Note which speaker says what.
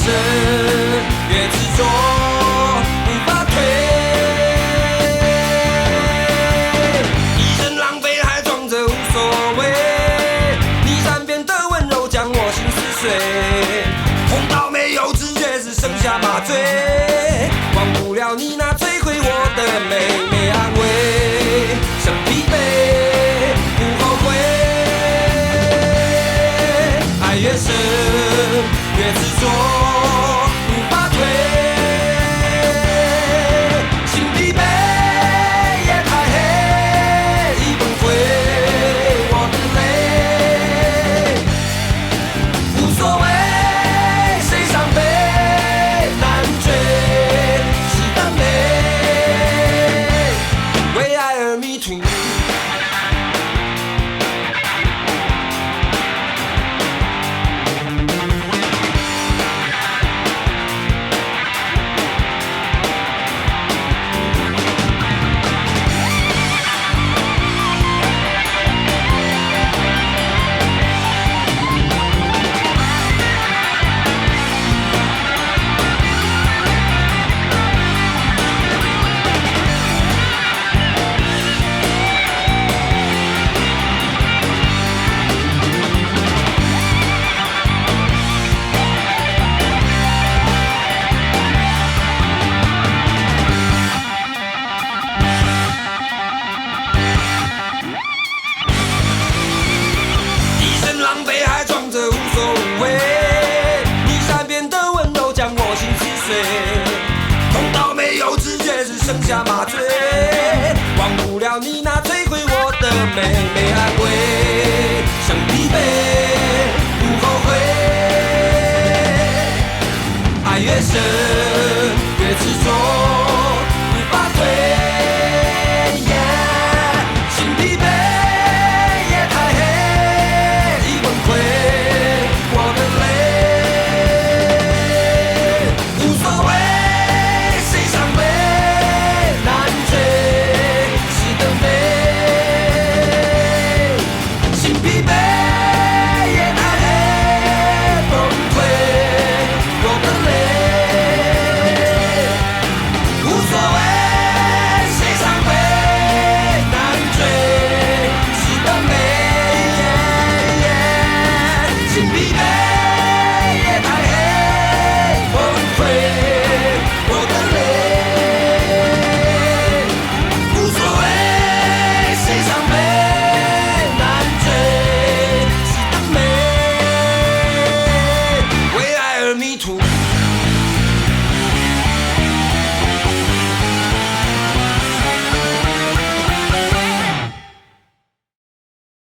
Speaker 1: 深越执着，无法退。一身狼狈还装着无所谓，你善变的温柔将我心撕碎，痛到没有知觉，只剩下麻醉，忘不了你那摧毁我的美，没安慰，生疲惫，不后悔。爱越深越执着，无法退，心疲惫夜太黑，已崩溃我的泪，无所谓谁伤悲难追，是的美，为爱而迷途。狼狈还装着无所谓，你善变的温柔将我心撕碎，痛到没有知觉，只剩下麻醉，忘不了你那摧毁我的美，没安